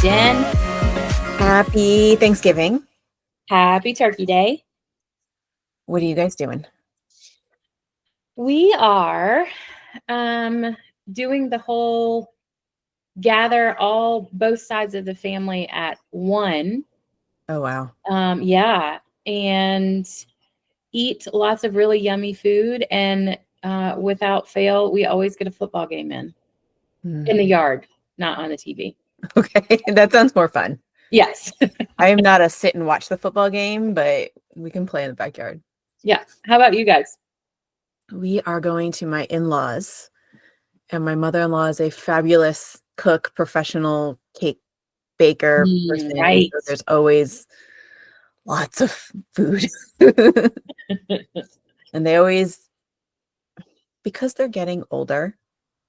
Jen. Happy Thanksgiving. Happy Turkey Day. What are you guys doing? We are doing the whole gather both sides of the family at one. Oh, wow. Yeah, and eat lots of really yummy food. And without fail, we always get a football game in the yard, not on the TV. Okay, that sounds more fun. Yes. I am not a sit and watch the football game, but we can play in the backyard. Yeah. How about you guys? We are going to my in-laws, and my mother-in-law is a fabulous cook, professional cake baker person. And Right. so there's always lots of food. And they always, because they're getting older,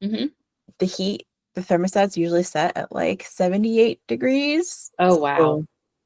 the the thermostat's usually set at like 78 degrees. Oh, wow. So,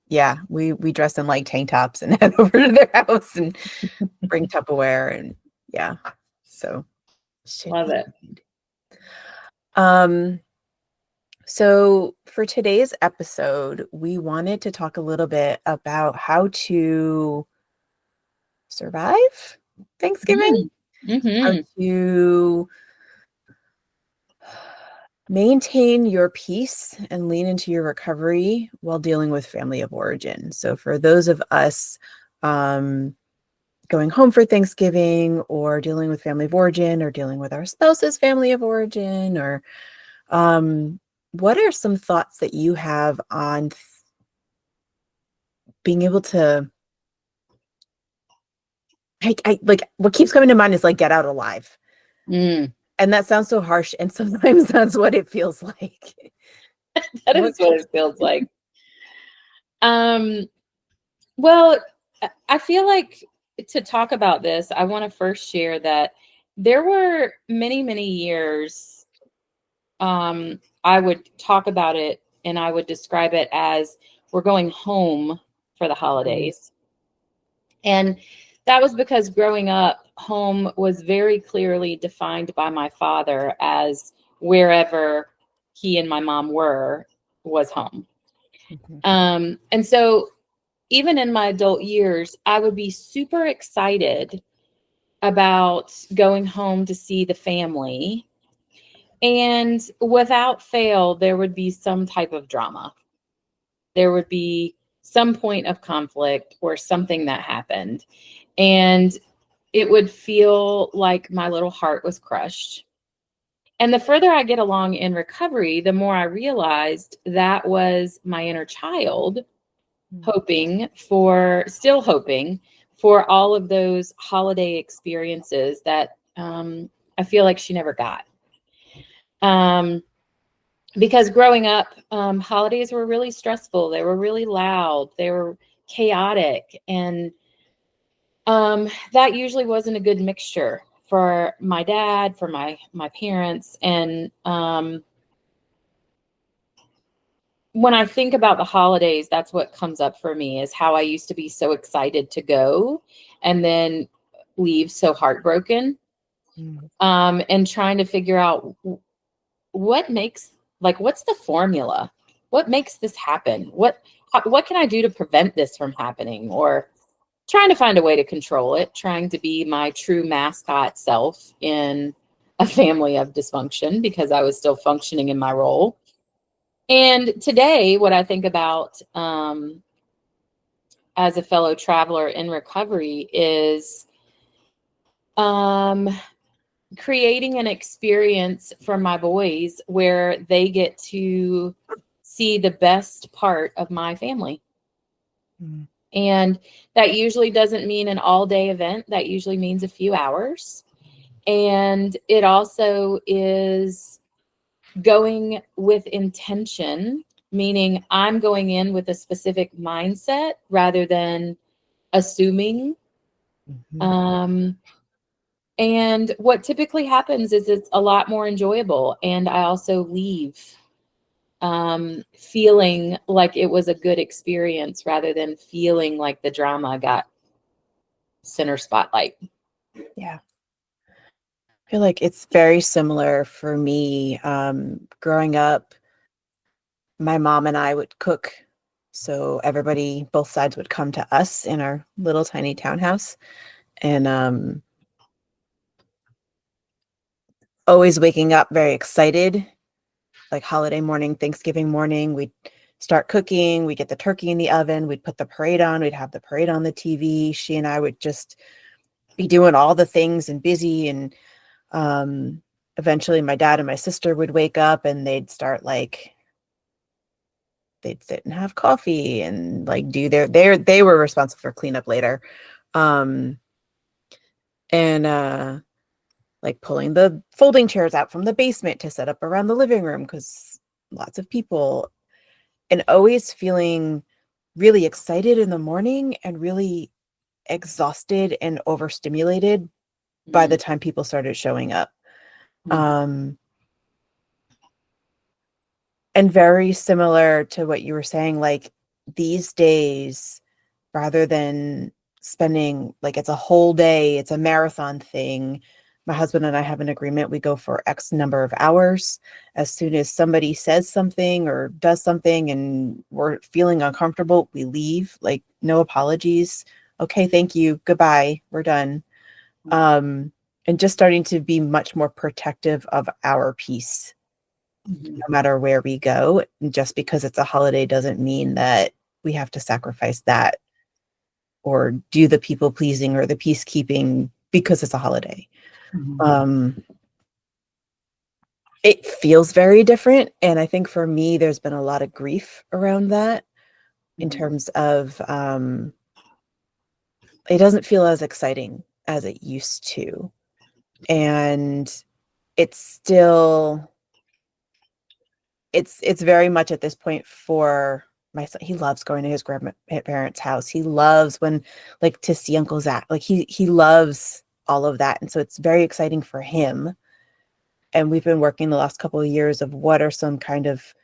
yeah, we dress in like tank tops and head over to their house and bring Tupperware, and yeah, so Love it. So for today's episode, we wanted to talk a little bit about how to survive Thanksgiving, how to maintain your peace and lean into your recovery while dealing with family of origin. So for those of us going home for Thanksgiving, or dealing with family of origin, or dealing with our spouse's family of origin, or what are some thoughts that you have on being able to, I like, what keeps coming to mind is like get out alive. And that sounds so harsh, and sometimes that's what it feels like. That is what it feels like. Well, I feel like to talk about this, I want to first share that there were many, many years I would talk about it and I would describe it as we're going home for the holidays. And that was because growing up, home was very clearly defined by my father as wherever he and my mom was home. And so even in my adult years, I would be super excited about going home to see the family. And without fail, there would be some type of drama. There would be some point of conflict or something that happened. And it would feel like my little heart was crushed. And the further I get along in recovery, the more I realized that was my inner child still hoping for all of those holiday experiences that I feel like she never got. Because growing up, holidays were really stressful. They were really loud. They were chaotic. And that usually wasn't a good mixture for my dad, for my parents. And when I think about the holidays, that's what comes up for me, is how I used to be so excited to go and then leave so heartbroken. And trying to figure out what's the formula? What makes this happen? What can I do to prevent this from happening? Or trying to find a way to control it, trying to be my true mascot self in a family of dysfunction, because I was still functioning in my role. And today, what I think about as a fellow traveler in recovery is creating an experience for my boys where they get to see the best part of my family. And that usually doesn't mean an all-day event. That usually means a few hours. And it also is going with intention, meaning I'm going in with a specific mindset rather than assuming. And what typically happens is it's a lot more enjoyable. And I also leave feeling like it was a good experience rather than feeling like the drama got center spotlight. Yeah. I feel like it's very similar for me. Growing up, my mom and I would cook. So everybody, both sides would come to us in our little tiny townhouse. And always waking up very excited, like holiday morning, Thanksgiving morning, we'd start cooking, we'd get the turkey in the oven, we'd put the parade on, we'd have the parade on the TV. She and I would just be doing all the things and busy. And eventually my dad and my sister would wake up and they'd start like, they'd sit and have coffee and like do they were responsible for cleanup later. Um, and like pulling the folding chairs out from the basement to set up around the living room because lots of people, and always feeling really excited in the morning and really exhausted and overstimulated by the time people started showing up. And very similar to what you were saying, like these days, rather than spending like it's a whole day, it's a marathon thing. My husband and I have an agreement. We go for X number of hours. As soon as somebody says something or does something and we're feeling uncomfortable, we leave, like no apologies. Okay, thank you. Goodbye. We're done. And just starting to be much more protective of our peace, no matter where we go. And just because it's a holiday doesn't mean that we have to sacrifice that or do the people pleasing or the peacekeeping because it's a holiday. It feels very different. And I think for me, there's been a lot of grief around that in terms of it doesn't feel as exciting as it used to. And it's still, it's very much at this point for my son. He loves going to his grandparents' house. He loves when, like, to see Uncle Zach. Like he loves all of that. And so it's very exciting for him. And we've been working the last couple of years of what are some kind of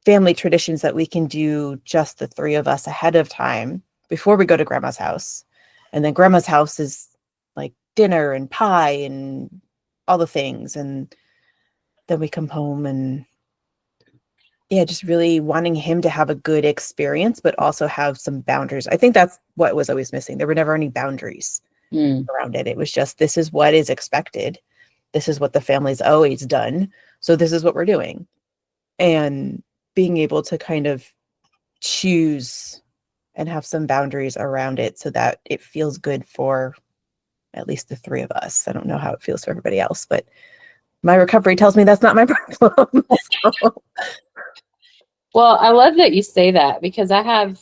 family traditions that we can do just the three of us ahead of time before we go to grandma's house. And then grandma's house is like dinner and pie and all the things. And then we come home and yeah, just really wanting him to have a good experience, but also have some boundaries. I think that's what was always missing. There were never any boundaries around it. It was just, this is what is expected. This is what the family's always done. So this is what we're doing. And being able to kind of choose and have some boundaries around it so that it feels good for at least the three of us. I don't know how it feels for everybody else, but my recovery tells me that's not my problem. So. Well, I love that you say that because I have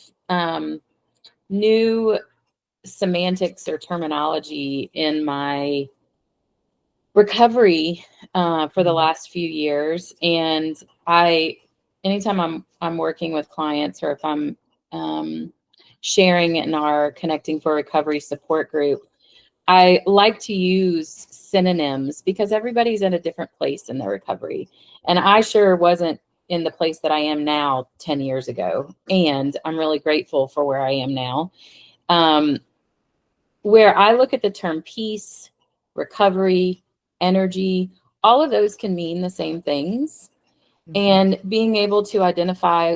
new semantics or terminology in my recovery for the last few years. And anytime I'm working with clients or if I'm sharing in our Connecting for Recovery support group, I like to use synonyms because everybody's in a different place in their recovery. And I sure wasn't in the place that I am now 10 years ago. And I'm really grateful for where I am now. Where I look at the term peace, recovery, energy, all of those can mean the same things. And being able to identify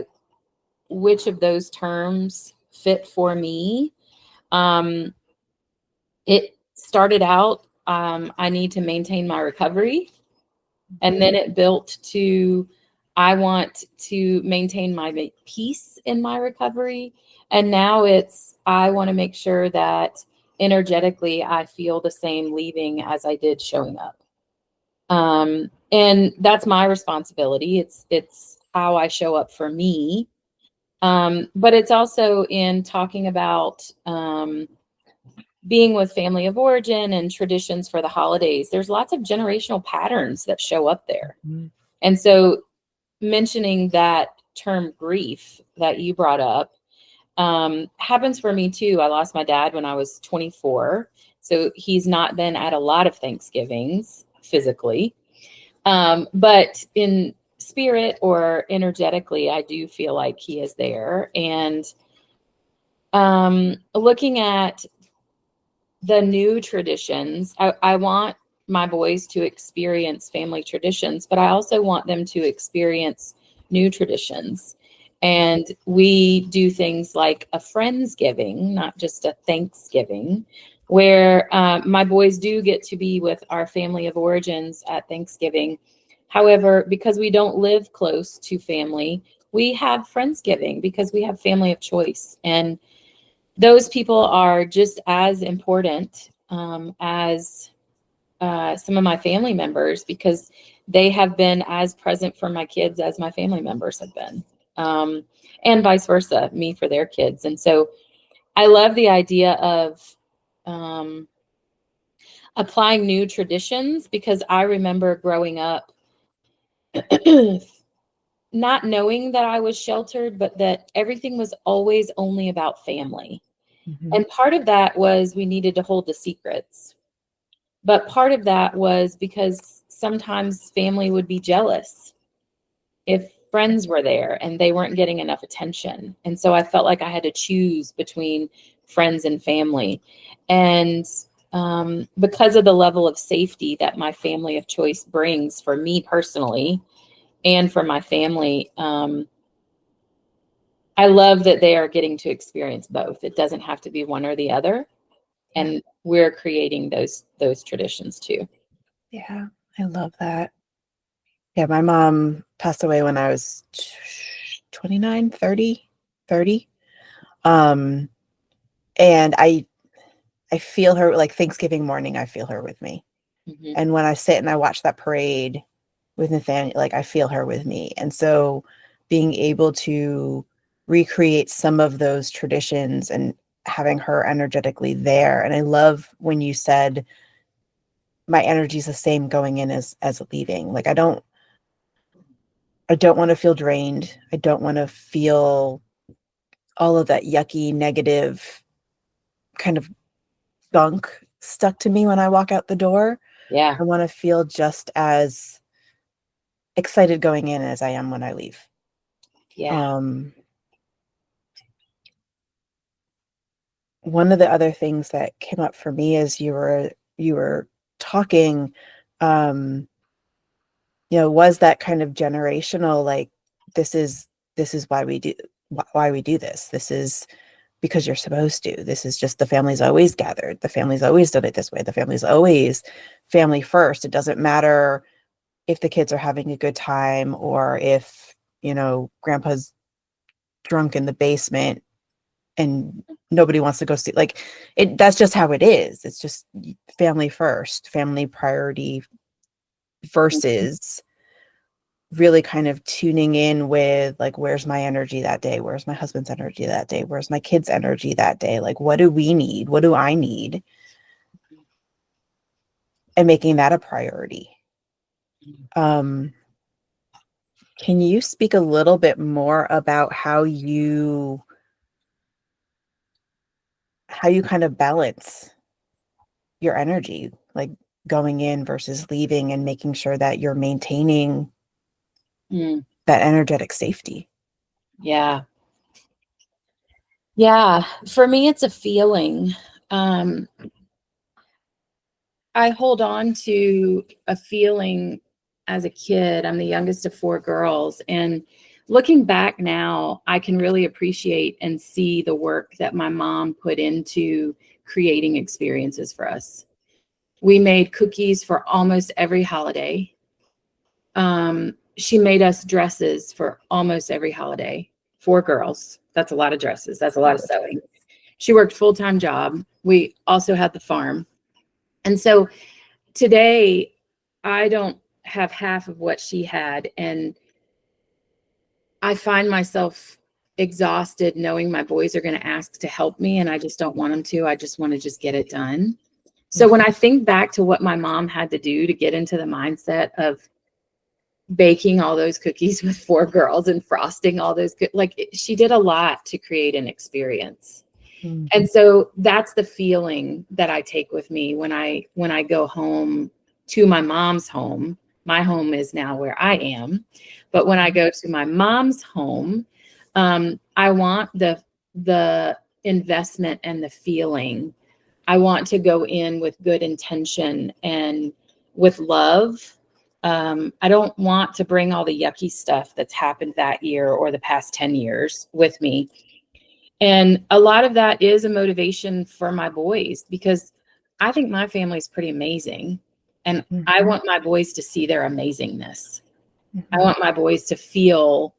which of those terms fit for me. It started out, I need to maintain my recovery. And then it built to, I want to maintain my peace in my recovery. And now it's, I want to make sure that energetically I feel the same leaving as I did showing up. And that's my responsibility. It's how I show up for me. But it's also in talking about being with family of origin and traditions for the holidays. There's lots of generational patterns that show up there. And so mentioning that term grief that you brought up happens for me too. I lost my dad when I was 24. So he's not been at a lot of Thanksgivings physically. But in spirit or energetically, I do feel like he is there. And looking at the new traditions, I want my boys to experience family traditions, but I also want them to experience new traditions. And we do things like a Friendsgiving, not just a Thanksgiving, where my boys do get to be with our family of origins at Thanksgiving. However, because we don't live close to family, we have Friendsgiving because we have family of choice. And those people are just as important as some of my family members, because they have been as present for my kids as my family members have been, and vice versa, me for their kids. And so I love the idea of applying new traditions, because I remember growing up not knowing that I was sheltered, but that everything was always only about family. Mhm. And part of that was we needed to hold the secrets. But part of that was because sometimes family would be jealous if friends were there and they weren't getting enough attention. And so I felt like I had to choose between friends and family. And because of the level of safety that my family of choice brings for me personally and for my family, I love that they are getting to experience both. It doesn't have to be one or the other. Yeah. And we're creating those traditions too. Yeah, I love that. Yeah, my mom passed away when I was 29, 30, 30. Um, and I feel her, like Thanksgiving morning, I feel her with me. Mm-hmm. And when I sit and I watch that parade with Nathaniel, like I feel her with me. And so being able to recreate some of those traditions and having her energetically there. And I love when you said my energy is the same going in as leaving. Like I don't want to feel drained. I don't want to feel all of that yucky, negative kind of gunk stuck to me when I walk out the door. Yeah. I want to feel just as excited going in as I am when I leave. Yeah. One of the other things that came up for me as you were talking, was that kind of generational, like this is why we do this. This is because you're supposed to. This is just the family's always gathered. The family's always done it this way. The family's always family first. It doesn't matter if the kids are having a good time or if, grandpa's drunk in the basement and nobody wants to go see, like that's just how it is. It's just family first, family priority versus really kind of tuning in with like, where's my energy that day? Where's my husband's energy that day? Where's my kids' energy that day? Like, what do we need? What do I need? And making that a priority. Can you speak a little bit more about how you kind of balance your energy, like going in versus leaving, and making sure that you're maintaining that energetic safety? Yeah. Yeah. For me, it's a feeling. I hold on to a feeling as a kid. I'm the youngest of four girls. And looking back now, I can really appreciate and see the work that my mom put into creating experiences for us. We made cookies for almost every holiday. She made us dresses for almost every holiday. Four girls. That's a lot of dresses. That's a lot of sewing. She worked full-time job. We also had the farm. And so today, I don't have half of what she had. And I find myself exhausted knowing my boys are going to ask to help me. And I just don't want them to. I just want to just get it done. So when I think back to what my mom had to do to get into the mindset of baking all those cookies with four girls and frosting all those, she did a lot to create an experience. Mm-hmm. And so that's the feeling that I take with me when I go home to my mom's home. My home is now where I am. But when I go to my mom's home, I want the investment and the feeling. I want to go in with good intention and with love I don't want to bring all the yucky stuff that's happened that year or the past 10 years with me. And a lot of that is a motivation for my boys, because I think my family's pretty amazing. And I Mhm. want my boys to see their amazingness. I Mhm. want my boys to feel,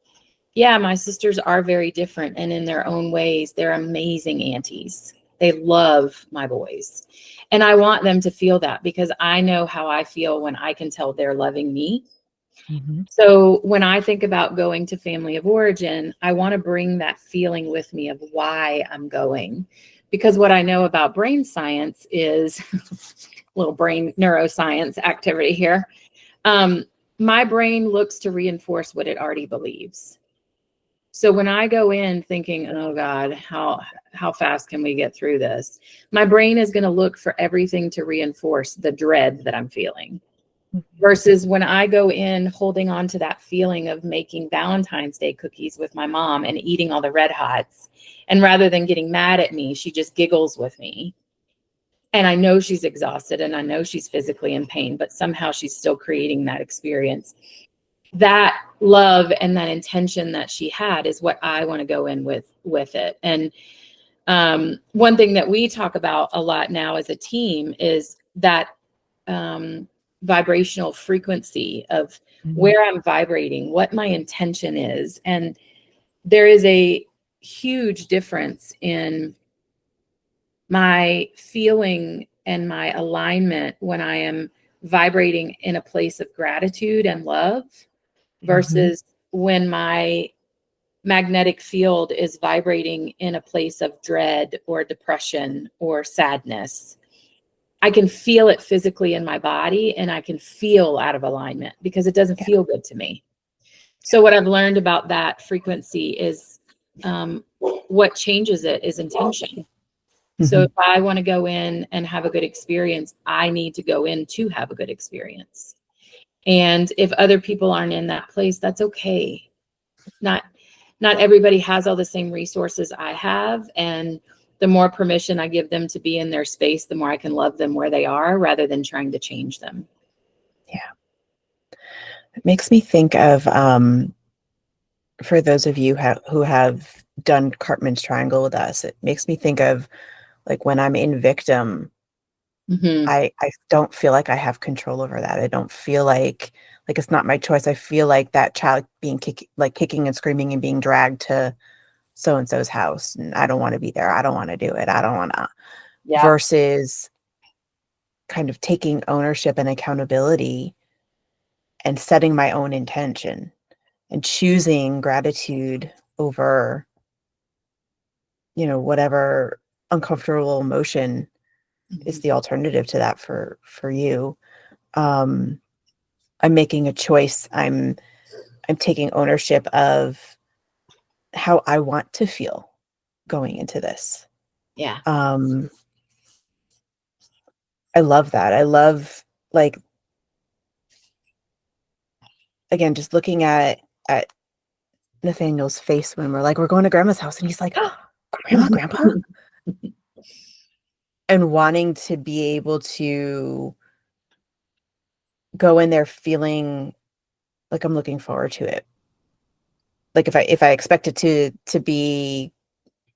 yeah, my sisters are very different. And in their own ways, they're amazing aunties. They love my boys. And I want them to feel that, because I know how I feel when I can tell they're loving me. Mhm. So when I think about going to family of origin, I want to bring that feeling with me of why I'm going. Because what I know about brain science is little brain neuroscience activity here. Um, my brain looks to reinforce what it already believes. So when I go in thinking, oh God, how fast can we get through this? My brain is going to look for everything to reinforce the dread that I'm feeling. Mhm. Versus when I go in holding on to that feeling of making Valentine's Day cookies with my mom and eating all the Red Hots. And rather than getting mad at me, she just giggles with me. And I know she's exhausted and I know she's physically in pain, but somehow she's still creating that experience. That love and that intention that she had is what I want to go in with it. And one thing that we talk about a lot now as a team is that um, vibrational frequency of Mhm. where I'm vibrating, what my intention is. And there is a huge difference in my feeling and my alignment when I am vibrating in a place of gratitude and love Mhm. versus when my magnetic field is vibrating in a place of dread or depression or sadness. I can feel it physically in my body and I can feel out of alignment because it doesn't Yeah. feel good to me. So, what I've learned about that frequency is what changes it is intention. So, Mhm. if I want to go in and have a good experience, I need to go in to have a good experience. And if other people aren't in that place, that's okay. Not not everybody has all the same resources I have, and the more permission I give them to be in their space, the more I can love them where they are rather than trying to change them. Yeah. It makes me think of for those of you who have done Cartman's Triangle with us, it makes me think of like when I'm in victim, Hmm. I don't feel like I have control over that. I don't feel like it's not my choice. I feel like that child being kicking and screaming and being dragged to so and so's house, and I don't want to be there. I don't want to do it. I don't want to. Yeah. Versus kind of taking ownership and accountability and setting my own intention and choosing gratitude over, whatever uncomfortable emotion is Mhm. the alternative to that for you. Um, I'm making a choice. I'm taking ownership of how I want to feel going into this. Yeah. Um, I love that. I love like again just looking at Nathaniel's face when we're going to grandma's house and he's like, oh, grandpa, and wanting to be able to go in there feeling like I'm looking forward to it. Like if I expect it to be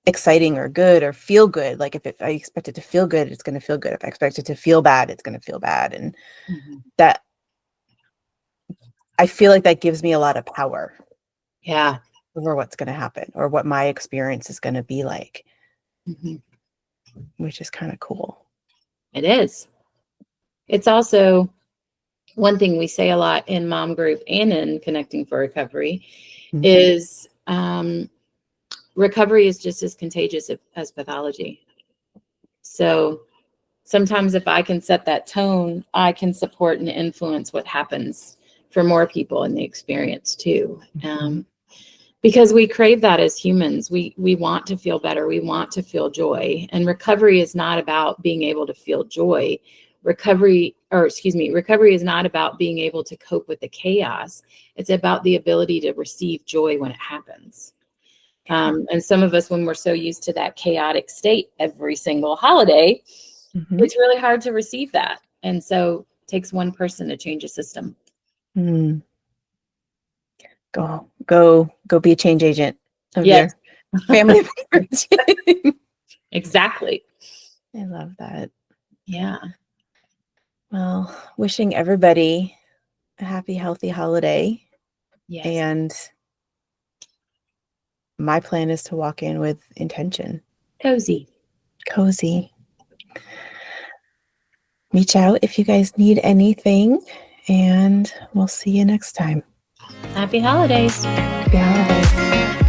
exciting or good or feel good, like if I expect it to feel good, it's going to feel good. If I expect it to feel bad, it's going to feel bad. And Mhm. that I feel like that gives me a lot of power Yeah. over what's going to happen or what my experience is going to be like, Mhm. which is kind of cool. It is. It's also one thing we say a lot in mom group and in Connecting for Recovery Mhm. is recovery is just as contagious as pathology. So sometimes if I can set that tone, I can support and influence what happens for more people in the experience too. Mhm. Because we crave that as humans. We want to feel better. We want to feel joy. And recovery is not about being able to feel joy. Recovery is not about being able to cope with the chaos. It's about the ability to receive joy when it happens. Yeah. And some of us, when we're so used to that chaotic state every single holiday, Mhm. it's really hard to receive that. And so it takes one person to change a system. Mm. Go be a change agent of Yes. your family members. Exactly. I love that. Yeah. Well, wishing everybody a happy, healthy holiday. Yes. And my plan is to walk in with intention. Cozy. Reach out if you guys need anything, and we'll see you next time. Happy holidays. Happy holidays.